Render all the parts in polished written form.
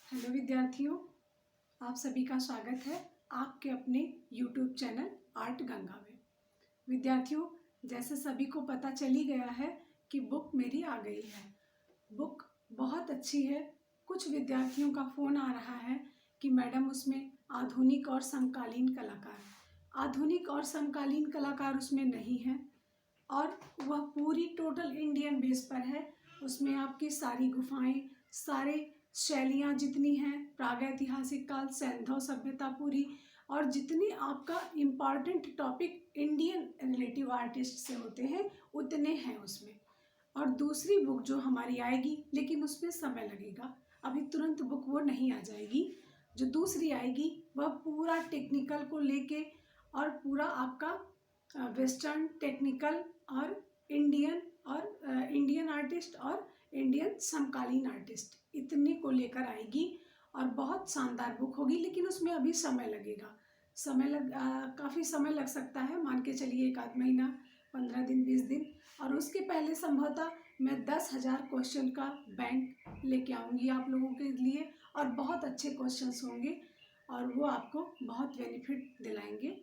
Hello विद्यार्थियों, आप सभी का स्वागत है आपके अपने YouTube चैनल आर्ट गंगा में। विद्यार्थियों, जैसे सभी को पता चल ही गया है कि बुक मेरी आ गई है। बुक बहुत अच्छी है। कुछ विद्यार्थियों का फ़ोन आ रहा है कि मैडम उसमें आधुनिक और समकालीन कलाकार उसमें नहीं है और वह पूरी टोटल इंडियन बेस पर है। उसमें आपकी सारी गुफाएं, सारे शैलियाँ जितनी हैं, प्रागैतिहासिक काल, सैंधव सभ्यता पूरी, और जितनी आपका important topic Indian relative artist से होते हैं उतने हैं उसमें। और दूसरी बुक जो हमारी आएगी, लेकिन उसमें समय लगेगा, अभी तुरंत बुक वो नहीं आ जाएगी। जो दूसरी आएगी वह पूरा टेक्निकल को लेके और पूरा आपका वेस्टर्न, टेक्निकल और इंडियन आर्टिस्ट और इंडियन समकालीन आर्टिस्ट इतने को लेकर आएगी और बहुत शानदार बुक होगी। लेकिन उसमें अभी समय लगेगा, काफ़ी समय लग सकता है। मान के चलिए 1 आध महीना, 15 दिन, 20 दिन। और उसके पहले संभवतः मैं 10,000 क्वेश्चन का बैंक लेके आऊँगी आप लोगों के लिए, और बहुत अच्छे क्वेश्चंस होंगे और वो आपको बहुत बेनिफिट दिलाएंगे।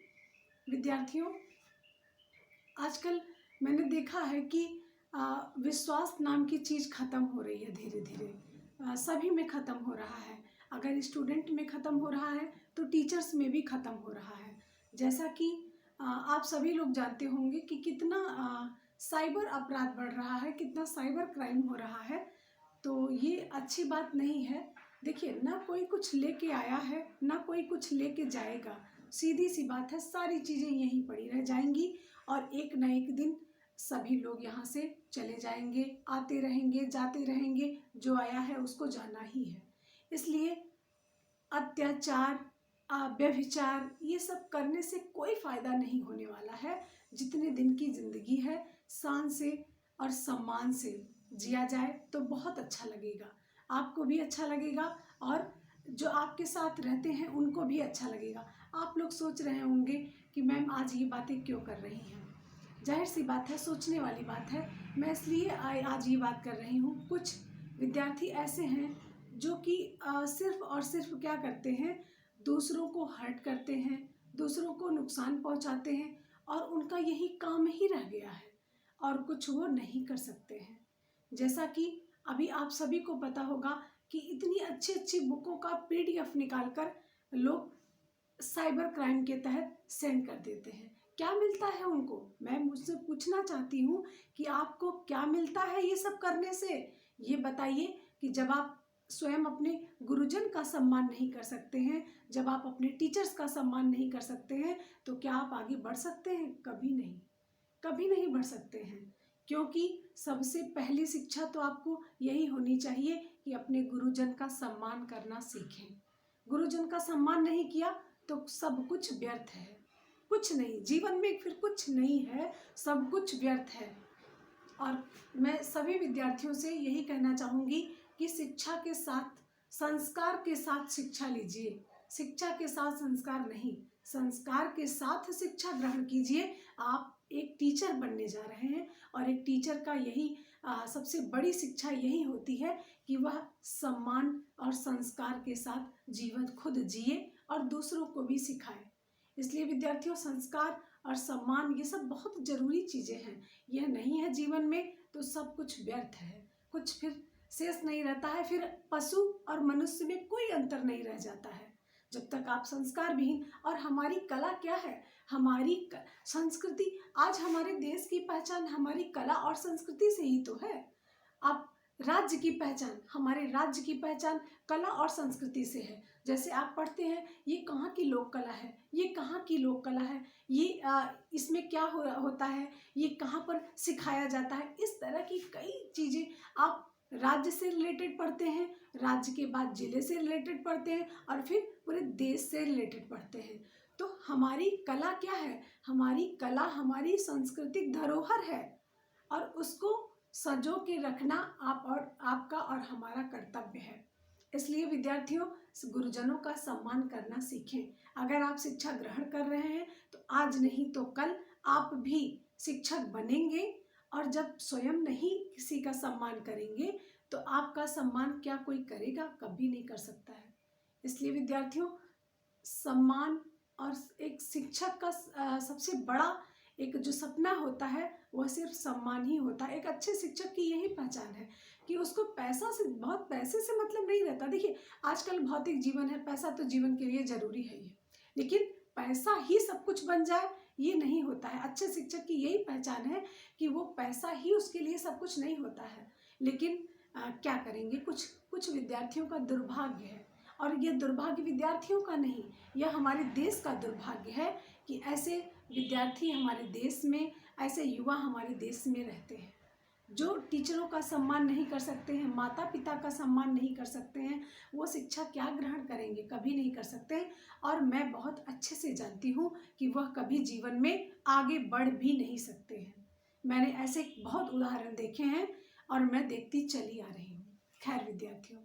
विद्यार्थियों, आजकल मैंने देखा है कि विश्वास नाम की चीज़ ख़त्म हो रही है धीरे धीरे। सभी में ख़त्म हो रहा है। अगर स्टूडेंट में ख़त्म हो रहा है तो टीचर्स में भी ख़त्म हो रहा है। जैसा कि आप सभी लोग जानते होंगे कि कितना साइबर अपराध बढ़ रहा है, कितना साइबर क्राइम हो रहा है। तो ये अच्छी बात नहीं है। देखिए, ना कोई कुछ लेके आया है, ना कोई कुछ लेके जाएगा। सीधी सी बात है, सारी चीज़ें यहीं पड़ी रह जाएंगी और एक न एक दिन सभी लोग यहाँ से चले जाएंगे, आते रहेंगे, जाते रहेंगे। जो आया है उसको जाना ही है। इसलिए अत्याचार, व्यभिचार, ये सब करने से कोई फ़ायदा नहीं होने वाला है। जितने दिन की ज़िंदगी है, शान से और सम्मान से जिया जाए तो बहुत अच्छा लगेगा। आपको भी अच्छा लगेगा और जो आपके साथ रहते हैं उनको भी अच्छा लगेगा। आप लोग सोच रहे होंगे कि मैम आज ये बातें क्यों कर रही हैं। जाहिर सी बात है, सोचने वाली बात है। मैं इसलिए आज ये बात कर रही हूँ। कुछ विद्यार्थी ऐसे हैं जो कि सिर्फ और सिर्फ क्या करते हैं, दूसरों को हर्ट करते हैं, दूसरों को नुकसान पहुंचाते हैं, और उनका यही काम ही रह गया है और कुछ वो नहीं कर सकते हैं। जैसा कि अभी आप सभी को पता होगा कि इतनी अच्छी अच्छी बुकों का PDF निकाल कर लोग साइबर क्राइम के तहत सेंड कर देते हैं। क्या मिलता है उनको? मैं मुझसे पूछना चाहती हूँ कि आपको क्या मिलता है ये सब करने से? ये बताइए कि जब आप स्वयं अपने गुरुजन का सम्मान नहीं कर सकते हैं, जब आप अपने टीचर्स का सम्मान नहीं कर सकते हैं, तो क्या आप आगे बढ़ सकते हैं? कभी नहीं, कभी नहीं बढ़ सकते हैं। क्योंकि सबसे पहली शिक्षा तो आपको यही होनी चाहिए कि अपने गुरुजन का सम्मान करना सीखें। गुरुजन का सम्मान नहीं किया तो सब कुछ व्यर्थ है। कुछ नहीं, जीवन में फिर कुछ नहीं है, सब कुछ व्यर्थ है। और मैं सभी विद्यार्थियों से यही कहना चाहूँगी कि शिक्षा के साथ, संस्कार के साथ शिक्षा लीजिए। शिक्षा के साथ संस्कार नहीं, संस्कार के साथ शिक्षा ग्रहण कीजिए। आप एक टीचर बनने जा रहे हैं और एक टीचर का यही सबसे बड़ी शिक्षा यही होती है कि वह सम्मान और संस्कार के साथ जीवन खुद जिए और दूसरों को भी सिखाए। इसलिए विद्यार्थियों, संस्कार और सम्मान ये सब बहुत ज़रूरी चीज़ें हैं। यह नहीं है जीवन में तो सब कुछ व्यर्थ है, कुछ फिर शेष नहीं रहता है। फिर पशु और मनुष्य में कोई अंतर नहीं रह जाता है जब तक आप संस्कार विहीन। और हमारी कला क्या है, हमारी संस्कृति। आज हमारे देश की पहचान हमारी कला और संस्कृति से ही तो है। आप राज्य की पहचान, हमारे राज्य की पहचान कला और संस्कृति से है। जैसे आप पढ़ते हैं, ये कहाँ की लोक कला है, ये कहाँ की लोक कला है, ये इसमें क्या होता है, ये कहाँ पर सिखाया जाता है। इस तरह की कई चीज़ें आप राज्य से रिलेटेड पढ़ते हैं, राज्य के बाद जिले से रिलेटेड पढ़ते हैं और फिर पूरे देश से रिलेटेड पढ़ते हैं। तो हमारी कला क्या है? हमारी कला हमारी सांस्कृतिक धरोहर है और उसको सजो के रखना आपका और हमारा कर्तव्य है। इसलिए विद्यार्थियों, गुरुजनों का सम्मान करना सीखें। अगर आप शिक्षा ग्रहण कर रहे हैं तो आज नहीं तो कल आप भी शिक्षक बनेंगे, और जब स्वयं नहीं किसी का सम्मान करेंगे तो तो आपका सम्मान क्या कोई करेगा? कभी नहीं कर सकता है। इसलिए विद्यार्थियों, सम्मान और एक शिक्षक का सबसे बड़ा एक जो सपना होता है वह सिर्फ सम्मान ही होता है। एक अच्छे शिक्षक की यही पहचान है कि उसको बहुत पैसे से मतलब नहीं रहता। देखिए, आजकल भौतिक जीवन है, पैसा तो जीवन के लिए जरूरी है ही, लेकिन पैसा ही सब कुछ बन जाए ये नहीं होता है। अच्छे शिक्षक की यही पहचान है कि वो पैसा ही उसके लिए सब कुछ नहीं होता है। लेकिन क्या करेंगे, कुछ कुछ विद्यार्थियों का दुर्भाग्य है, और ये दुर्भाग्य विद्यार्थियों का नहीं, यह हमारे देश का दुर्भाग्य है कि ऐसे विद्यार्थी हमारे देश में, ऐसे युवा हमारे देश में रहते हैं जो टीचरों का सम्मान नहीं कर सकते हैं, माता पिता का सम्मान नहीं कर सकते हैं। वो शिक्षा क्या ग्रहण करेंगे? कभी नहीं कर सकते। और मैं बहुत अच्छे से जानती हूँ कि वह कभी जीवन में आगे बढ़ भी नहीं सकते हैं। मैंने ऐसे बहुत उदाहरण देखे हैं और मैं देखती चली आ रही हूँ। खैर विद्यार्थियों,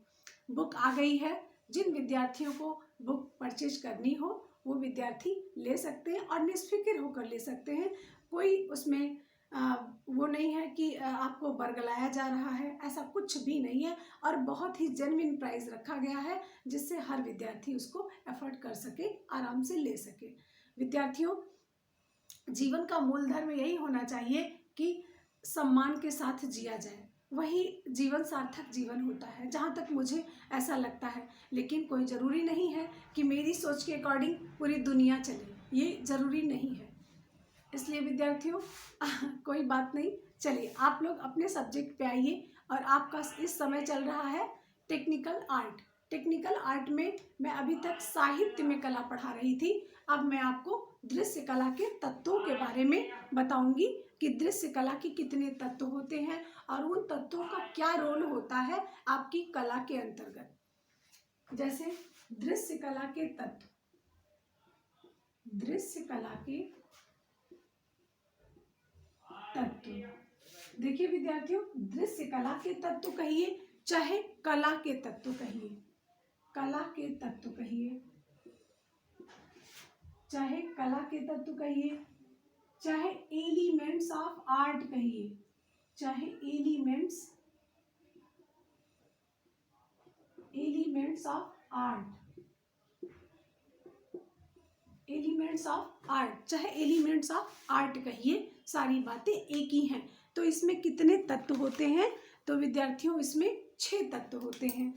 बुक आ गई है। जिन विद्यार्थियों को बुक परचेज करनी हो वो विद्यार्थी ले सकते हैं और निष्फिक्र होकर ले सकते हैं। कोई उसमें वो नहीं है कि आपको बरगलाया जा रहा है, ऐसा कुछ भी नहीं है। और बहुत ही जेन्युइन प्राइस रखा गया है जिससे हर विद्यार्थी उसको अफोर्ड कर सके, आराम से ले सके। विद्यार्थियों, जीवन का मूल धर्म यही होना चाहिए कि सम्मान के साथ जिया जाए, वही जीवन सार्थक जीवन होता है, जहाँ तक मुझे ऐसा लगता है। लेकिन कोई ज़रूरी नहीं है कि मेरी सोच के अकॉर्डिंग पूरी दुनिया चले, ये ज़रूरी नहीं है। इसलिए विद्यार्थियों कोई बात नहीं, चलिए आप लोग अपने सब्जेक्ट पे आइए। और आपका इस समय चल रहा है टेक्निकल आर्ट। टेक्निकल आर्ट में मैं अभी तक साहित्य में कला पढ़ा रही थी। अब मैं आपको दृश्य कला के तत्वों के बारे में बताऊंगी कि दृश्य कला के कितने तत्व होते हैं और उन तत्वों का क्या रोल होता है आपकी कला के अंतर्गत। जैसे दृश्य कला के तत्व, दृश्य कला के तत्व, देखिए विद्यार्थियों, दृश्य कला के तत्व कहिए चाहे कला के तत्व कहिए, कला के तत्व कहिए, चाहे कला के तत्व कहिए, चाहे एलिमेंट्स ऑफ आर्ट कहिए, चाहे elements of art, elements of art, चाहे एलिमेंट्स ऑफ आर्ट कहिए, सारी बातें एक ही हैं। तो इसमें कितने तत्व होते हैं? तो विद्यार्थियों, इसमें 6 तत्व होते हैं।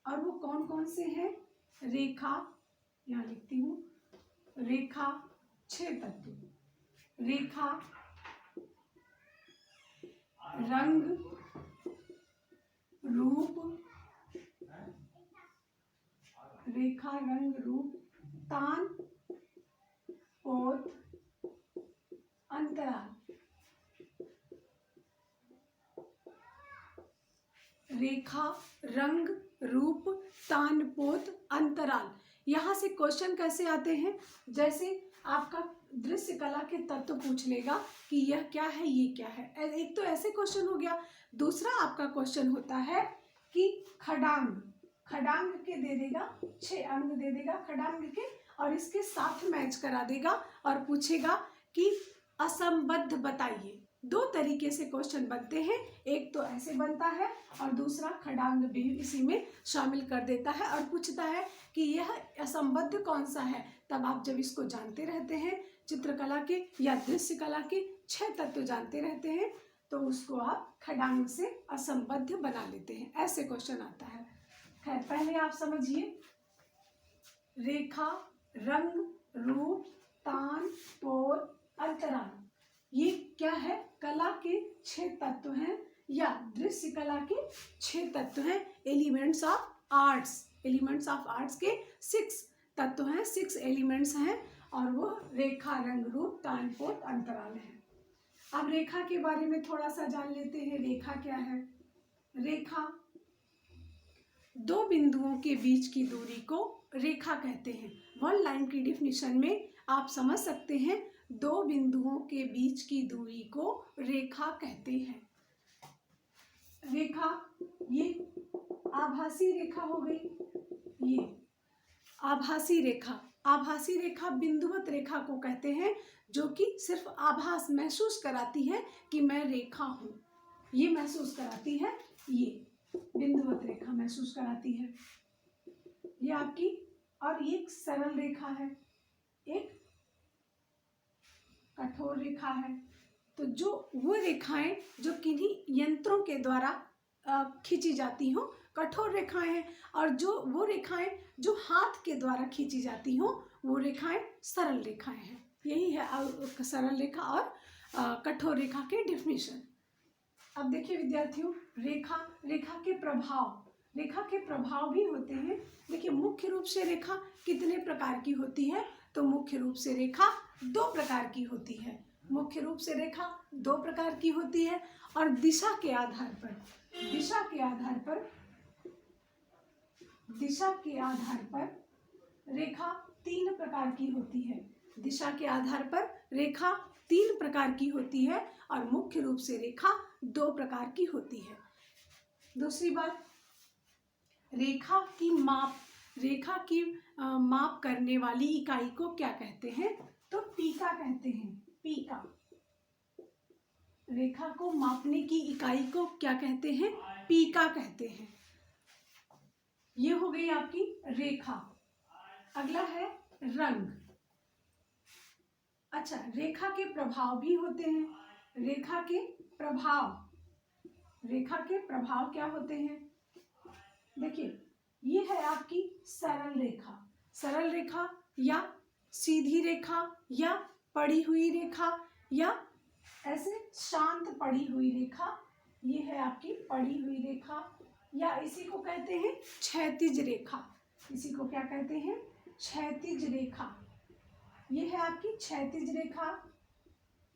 और वो कौन कौन से हैं? रेखा, यहाँ लिखती हूँ, रेखा 6 तत्व, रेखा, रंग, रूप, रेखा, रंग, रूप, तान, पोत, अंतराल। रेखा, रंग, रूप, तान, पोत, अंतराल। यहाँ से क्वेश्चन कैसे आते हैं? जैसे आपका दृश्य कला के तत्व पूछ लेगा कि यह क्या है, ये क्या है। एक तो ऐसे क्वेश्चन हो गया। दूसरा आपका क्वेश्चन होता है कि खडांग, खडांग के दे देगा, 6 अंग दे देगा खडांग के, और इसके साथ मैच करा देगा और पूछेगा कि असंबद्ध बताइए। 2 तरीके से क्वेश्चन बनते हैं, एक तो ऐसे बनता है और दूसरा खडांग भी इसी में शामिल कर देता है और पूछता है कि यह असंबद्ध कौन सा है। तब आप जब इसको जानते रहते हैं, चित्रकला के या दृश्य कला के 6 तत्व जानते रहते हैं, तो उसको आप खडांग से असंबद्ध बना लेते हैं। ऐसे क्वेश्चन आता है। खैर, पहले आप समझिए, रेखा, रंग, रूप, तान, पोत, अंतराल, ये क्या है? कला के 6 तत्व हैं, या दृश्य कला के 6 तत्व हैं। Elements of arts, elements of arts के 6 तत्व हैं, 6 एलिमेंट्स हैं, और वो रेखा, रंग, रूप, तान, पोत, अंतराल है। अब रेखा के बारे में थोड़ा सा जान लेते हैं। रेखा क्या है? रेखा 2 बिंदुओं के बीच की दूरी को रेखा कहते हैं। 1 लाइन की डिफिनीशन में आप समझ सकते हैं, 2 बिंदुओं के बीच की दूरी को रेखा कहते हैं। रेखा, ये आभासी रेखा हो गई, ये आभासी रेखा। आभासी रेखा बिंदुवत रेखा को कहते हैं, जो कि सिर्फ आभास महसूस कराती है कि मैं रेखा हूँ, ये महसूस कराती है। ये बिंदुवत रेखा महसूस कराती है, ये आपकी। और ये एक सरल रेखा है, एक कठोर रेखा है। तो जो वो रेखाएं जो किन्हीं यंत्रों के द्वारा खींची जाती हो कठोर रेखाएं हैं, और जो वो रेखाएं जो हाथ के द्वारा खींची जाती हो वो रेखाएं सरल रेखाएं हैं। यही है सरल रेखा और कठोर रेखा के डेफिनेशन। अब देखिए विद्यार्थियों, रेखा के प्रभाव भी होते हैं। देखिए मुख्य रूप से रेखा कितने प्रकार की होती है, तो मुख्य रूप से रेखा दो प्रकार की होती है। मुख्य रूप से रेखा दो प्रकार की होती है, और दिशा के आधार पर रेखा तीन प्रकार की होती है। दिशा के आधार पर रेखा तीन प्रकार की होती है, और मुख्य रूप से रेखा दो प्रकार की होती है। दूसरी बात, रेखा की माप करने वाली इकाई को क्या कहते हैं, तो पीका कहते हैं। पीका। रेखा को मापने की इकाई को क्या कहते हैं, पीका कहते हैं। ये हो गई आपकी रेखा। अगला है रंग। अच्छा, रेखा के प्रभाव भी होते हैं। रेखा के प्रभाव क्या होते हैं, देखिए ये है आपकी सरल रेखा या सीधी रेखा या पड़ी हुई रेखा या ऐसे शांत पड़ी हुई रेखा। ये है आपकी पड़ी हुई रेखा, या इसी को कहते हैं क्षैतिज रेखा। इसी को क्या कहते हैं, क्षैतिज रेखा। ये है आपकी क्षैतिज रेखा।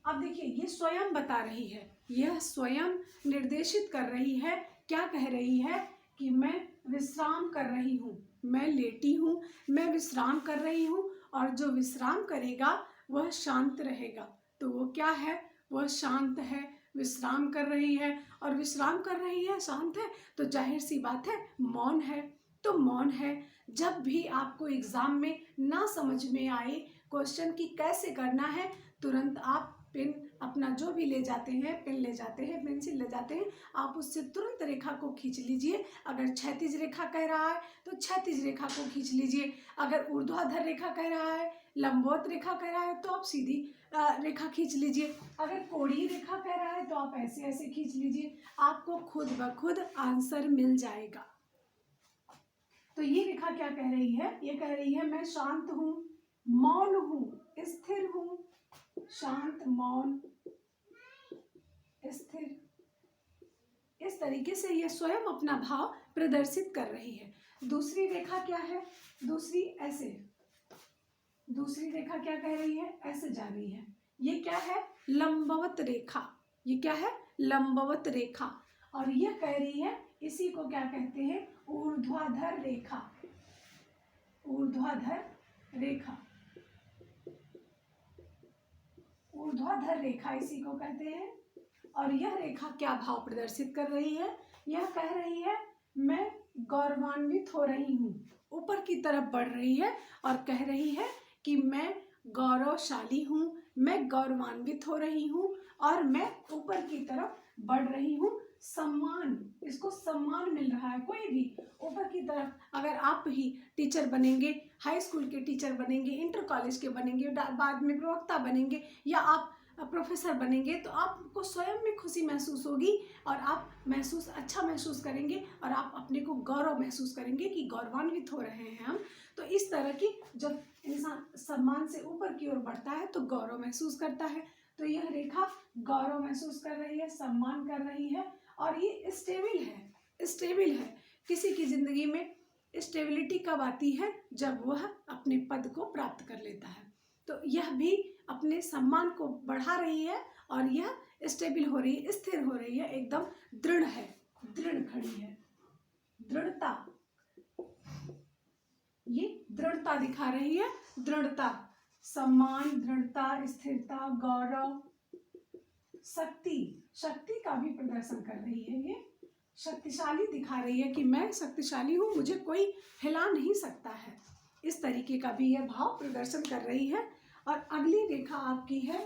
अब देखिए ये स्वयं बता रही है, यह स्वयं निर्देशित कर रही है, क्या कह रही है कि मैं विश्राम कर रही हूँ, मैं लेटी हूँ, मैं विश्राम कर रही हूँ, और जो विश्राम करेगा वह शांत रहेगा। तो वो क्या है, वह शांत है, विश्राम कर रही है, और विश्राम कर रही है, शांत है, तो जाहिर सी बात है मौन है। तो मौन है। जब भी आपको एग्जाम में ना समझ में आए क्वेश्चन की कैसे करना है, तुरंत आप पेन अपना जो भी ले जाते हैं, पेन ले जाते हैं, पेंसिल ले जाते हैं, आप उससे तुरंत रेखा को खींच लीजिए। अगर क्षैतिज रेखा कह रहा है तो क्षैतिज रेखा को खींच लीजिए। अगर ऊर्ध्वाधर रेखा कह रहा है, लंबवत रेखा कह रहा है, तो आप सीधी रेखा खींच लीजिए। अगर कोणीय रेखा कह रहा है तो आप ऐसे ऐसे खींच लीजिए, आपको खुद ब खुद आंसर मिल जाएगा। तो ये रेखा क्या कह रही है, ये कह रही है मैं शांत हूँ, मौन हूँ, स्थिर हूँ। शांत, मौन, स्थिर, इस तरीके से ये स्वयं अपना भाव प्रदर्शित कर रही है। दूसरी रेखा क्या है, दूसरी रेखा क्या कह रही है, ऐसे जा रही है। ये क्या है, लंबवत रेखा। ये क्या है, लंबवत रेखा। और ये कह रही है, इसी को क्या कहते हैं, ऊर्ध्वाधर रेखा। ऊर्ध्वाधर रेखा इसी को कहते हैं। और यह रेखा क्या भाव प्रदर्शित कर रही है, यह कह रही है मैं गौरवान्वित हो रही हूँ, ऊपर की तरफ बढ़ रही है और कह रही है कि मैं गौरवशाली हूँ, मैं गौरवान्वित हो रही हूँ, और मैं ऊपर की तरफ बढ़ रही हूँ। सम्मान, इसको सम्मान मिल रहा है। कोई भी ऊपर की तरफ, अगर आप ही टीचर बनेंगे, हाई स्कूल के टीचर बनेंगे, इंटर कॉलेज के बनेंगे, बाद में प्रवक्ता बनेंगे, या आप प्रोफेसर बनेंगे, तो आपको स्वयं में खुशी महसूस होगी, और आप अच्छा महसूस करेंगे, और आप अपने को गौरव महसूस करेंगे कि गौरवान्वित हो रहे हैं हम। तो इस तरह की जब इंसान सम्मान से ऊपर की ओर बढ़ता है तो गौरव महसूस करता है। तो यह रेखा गौरव महसूस कर रही है, सम्मान कर रही है, और ये स्टेबल है। किसी की जिंदगी में स्टेबिलिटी कब आती है, जब वह अपने पद को प्राप्त कर लेता है। तो यह भी अपने सम्मान को बढ़ा रही है, और यह स्टेबल हो रही है, स्थिर हो रही है, एकदम दृढ़ है, दृढ़ खड़ी है। दृढ़ता, ये दृढ़ता दिखा रही है, दृढ़ता, सम्मान, दृढ़ता, स्थिरता, गौरव, शक्ति का भी प्रदर्शन कर रही है। ये शक्तिशाली दिखा रही है कि मैं शक्तिशाली हूँ, मुझे कोई हिला नहीं सकता है। इस तरीके का भी यह भाव प्रदर्शन कर रही है। और अगली रेखा आपकी है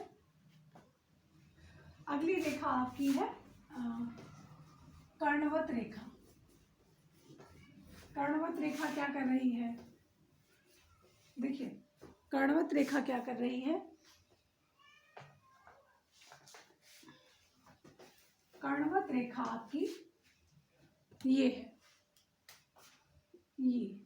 कर्णवत रेखा। कर्णवत रेखा क्या कर रही है? देखिए कर्णवत रेखा क्या कर रही है? कर्णवत रेखा आपकी ये है, ये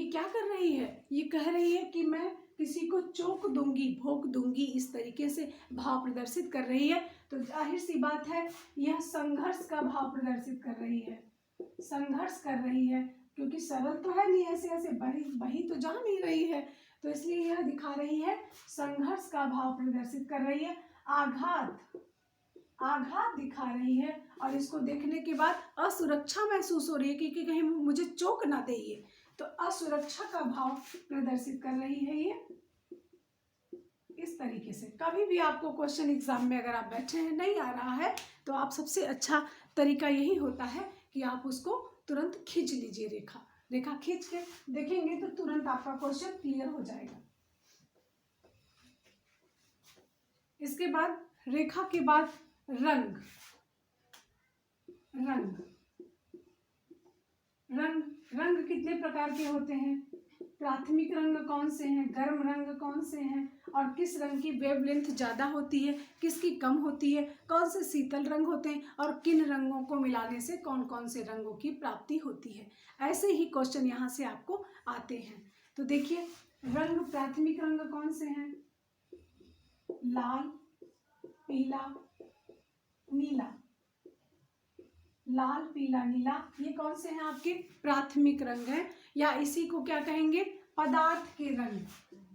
क्या कर रही है? ये कह रही है कि मैं किसी को चोक दूंगी, भोंक दूंगी, इस तरीके से भाव प्रदर्शित कर रही है। तो जाहिर सी बात है यह संघर्ष का भाव प्रदर्शित कर रही है, संघर्ष कर रही है, क्योंकि सरल तो है नहीं, ऐसे ऐसे बही तो जा नहीं रही है, तो इसलिए यह दिखा रही है संघर्ष का भाव प्रदर्शित कर रही है। आघात दिखा रही है, और इसको देखने के बाद असुरक्षा महसूस हो रही है कि कहीं मुझे चोक ना दे ये, तो असुरक्षा का भाव प्रदर्शित कर रही है ये इस तरीके से। कभी भी आपको क्वेश्चन एग्जाम में अगर आप बैठे हैं नहीं आ रहा है, तो आप सबसे अच्छा तरीका यही होता है कि आप उसको तुरंत खींच लीजिए, रेखा खींच के देखेंगे तो तुरंत आपका क्वेश्चन क्लियर हो जाएगा। इसके बाद रेखा के बाद रंग कितने प्रकार के होते हैं? प्राथमिक रंग कौन से हैं, गर्म रंग कौन से हैं, और किस रंग की वेवलेंथ ज़्यादा होती है, किसकी कम होती है, कौन से शीतल रंग होते हैं, और किन रंगों को मिलाने से कौन कौन से रंगों की प्राप्ति होती है। ऐसे ही क्वेश्चन यहाँ से आपको आते हैं। तो देखिए रंग, प्राथमिक रंग कौन से हैं? लाल, पीला, नीला। लाल, पीला, नीला, ये कौन से हैं आपके? प्राथमिक रंग हैं, या इसी को क्या कहेंगे? पदार्थ के रंग।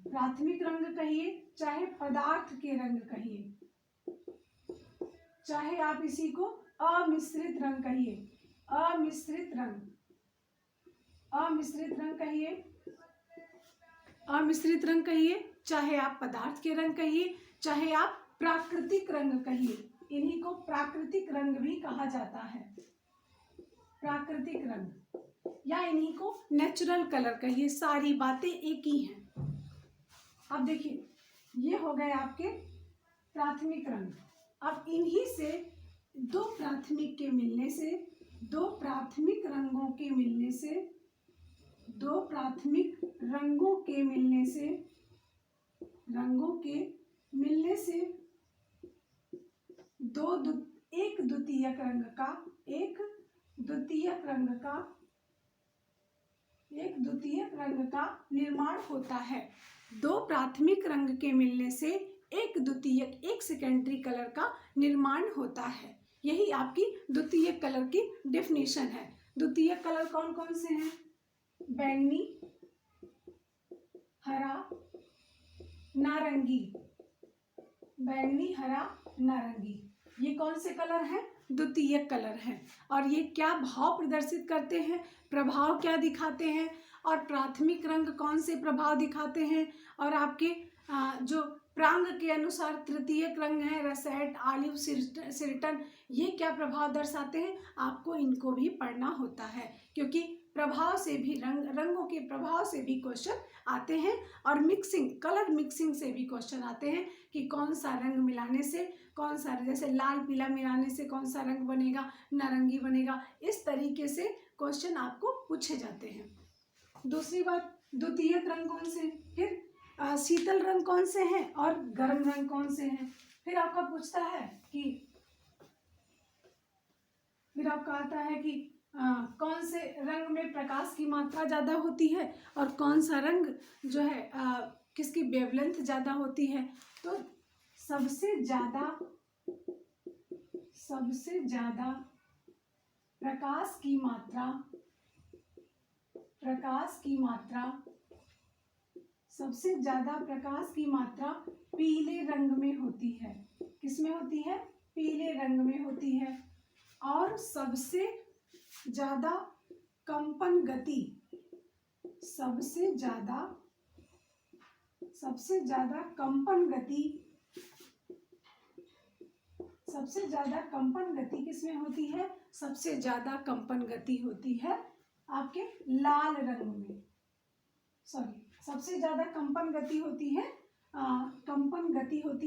प्राथमिक रंग कहिए चाहे पदार्थ के रंग कहिए, चाहे आप इसी को अमिश्रित रंग कहिए, अमिश्रित रंग कहिए, चाहे आप पदार्थ के रंग कहिए, चाहे आप प्राकृतिक रंग कहिए, इन्हीं को प्राकृतिक रंग भी कहा जाता है, प्राकृतिक रंग, या इन्हीं को नेचुरल कलर कहिए, सारी बातें एक ही हैं। अब देखिए ये हो गए आपके प्राथमिक रंग। अब इन्हीं से दो प्राथमिक के मिलने से, दो प्राथमिक रंगों के मिलने से, दो प्राथमिक रंगों के मिलने से, एक द्वितीयक रंग का निर्माण होता है। दो प्राथमिक रंग के मिलने से एक सेकेंडरी कलर का निर्माण होता है। यही आपकी द्वितीयक कलर की डेफिनेशन है। द्वितीयक कलर कौन कौन से हैं? बैंगनी, हरा, नारंगी। बैंगनी, हरा, नारंगी, ये कौन से कलर हैं? द्वितीयक कलर हैं। और ये क्या भाव प्रदर्शित करते हैं, प्रभाव क्या दिखाते हैं, और प्राथमिक रंग कौन से प्रभाव दिखाते हैं, और आपके जो प्रांग के अनुसार तृतीयक रंग है रसेट, ऑलिव, सिर्टन, ये क्या प्रभाव दर्शाते हैं, आपको इनको भी पढ़ना होता है, क्योंकि प्रभाव से भी रंगों के प्रभाव से भी क्वेश्चन आते हैं, और कलर मिक्सिंग से भी क्वेश्चन आते हैं कि कौन सा रंग मिलाने से कौन सा, जैसे लाल पीला मिलाने से कौन सा रंग बनेगा, नारंगी बनेगा, इस तरीके से क्वेश्चन आपको पूछे जाते हैं। दूसरी बात, द्वितीयक रंग कौन से, फिर शीतल रंग कौन से हैं, और गर्म रंग कौन से हैं। फिर आपका पूछता है कि फिर आपका आता है कि कौन से रंग में प्रकाश की मात्रा ज़्यादा होती है, और कौन सा रंग जो है किसकी वेवलेंथ ज़्यादा होती है। तो सबसे ज़्यादा प्रकाश की मात्रा सबसे ज़्यादा प्रकाश की मात्रा पीले रंग में होती है। किसमें होती है? पीले रंग में होती है। और सबसे ज़्यादा कंपन गति किसमें होती है? सबसे ज़्यादा कंपन गति होती है आपके लाल रंग में, सबसे ज़्यादा कंपन गति होती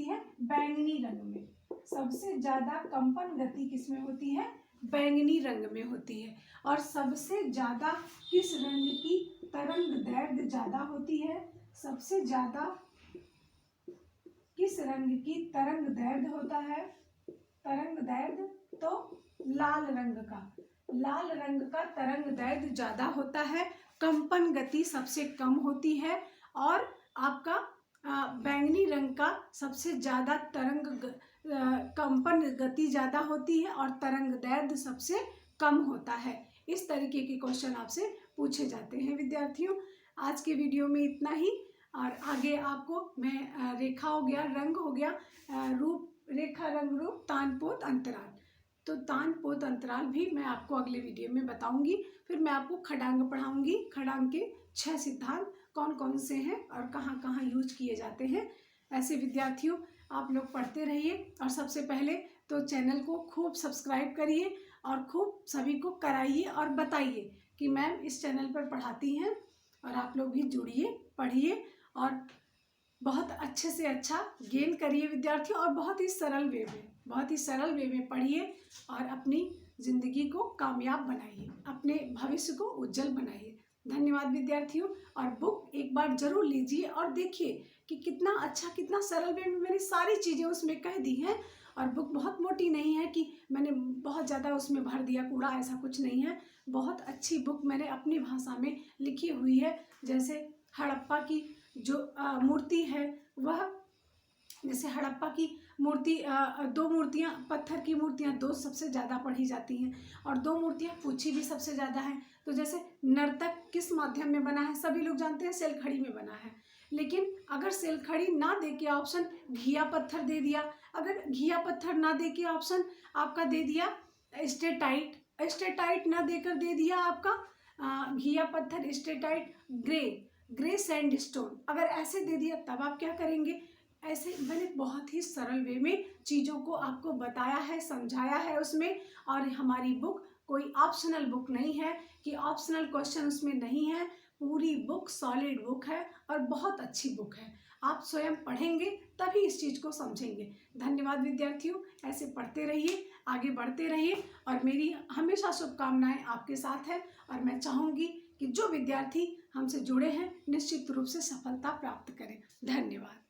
है बैंगनी रंग में। सबसे ज्यादा कंपन गति किसमें होती है? बैंगनी रंग में होती है। और सबसे ज्यादा किस रंग की तरंग दैर्ध्य ज्यादा होती है? सबसे ज्यादा किस रंग की तरंग दैर्ध्य होता है? तरंग दैर्ध्य तो लाल रंग का, लाल रंग का तरंग दैर्ध्य ज्यादा होता है, कंपन गति सबसे कम होती है। और आपका बैंगनी रंग का सबसे ज्यादा कंपन गति ज्यादा होती है और तरंग दैर्ध्य सबसे कम होता है। इस तरीके के क्वेश्चन आपसे पूछे जाते हैं विद्यार्थियों। आज के वीडियो में इतना ही, और आगे आपको मैं रेखा हो गया, रंग हो गया, रूप, रेखा, रंग, रूप, तान, पोत, अंतराल, तो तान, पोत, अंतराल भी मैं आपको अगले वीडियो में बताऊंगी। फिर मैं आपको खड़ांग पढ़ाऊंगी, खड़ांग के 6 सिद्धांत कौन कौन से हैं और कहाँ कहाँ यूज किए जाते हैं। ऐसे विद्यार्थियों आप लोग पढ़ते रहिए, और सबसे पहले तो चैनल को खूब सब्सक्राइब करिए और खूब सभी को कराइए और बताइए कि मैम इस चैनल पर पढ़ाती हैं, और आप लोग भी जुड़िए, पढ़िए और बहुत अच्छे से अच्छा गेन करिए विद्यार्थियों। और बहुत ही सरल वे में, बहुत ही सरल वे में पढ़िए और अपनी ज़िंदगी को कामयाब बनाइए, अपने भविष्य को उज्जवल बनाइए। धन्यवाद विद्यार्थियों। और बुक एक बार जरूर लीजिए और देखिए कि कितना अच्छा, कितना सरल वे में मैंने सारी चीज़ें उसमें कह दी हैं। और बुक बहुत मोटी नहीं है कि मैंने बहुत ज़्यादा उसमें भर दिया कूड़ा, ऐसा कुछ नहीं है। बहुत अच्छी बुक मैंने अपनी भाषा में लिखी हुई है। जैसे हड़प्पा की जो मूर्ति है, वह, जैसे हड़प्पा की मूर्ति, 2 मूर्तियाँ, पत्थर की मूर्तियाँ 2 सबसे ज़्यादा पढ़ी जाती हैं, और 2 मूर्तियाँ पूछी भी सबसे ज़्यादा हैं। तो जैसे नर्तक किस माध्यम में बना है? सभी लोग जानते हैं सेलखड़ी में बना है। लेकिन अगर सेलखड़ी ना दे के ऑप्शन घिया पत्थर दे दिया, अगर घिया पत्थर ना दे के ऑप्शन आपका दे दिया स्टेटाइट, स्टेटाइट ना देकर दे दिया आपका घिया पत्थर, स्टेटाइट, ग्रे सैंडस्टोन, अगर ऐसे दे दिया, तब आप क्या करेंगे? ऐसे मैंने बहुत ही सरल वे में चीज़ों को आपको बताया है, समझाया है उसमें। और हमारी बुक कोई ऑप्शनल बुक नहीं है कि ऑप्शनल क्वेश्चन उसमें नहीं है। पूरी बुक सॉलिड बुक है और बहुत अच्छी बुक है। आप स्वयं पढ़ेंगे तभी इस चीज़ को समझेंगे। धन्यवाद विद्यार्थियों, ऐसे पढ़ते रहिए, आगे बढ़ते रहिए, और मेरी हमेशा शुभकामनाएं आपके साथ है। और मैं चाहूँगी कि जो विद्यार्थी हमसे जुड़े हैं निश्चित रूप से सफलता प्राप्त करें। धन्यवाद।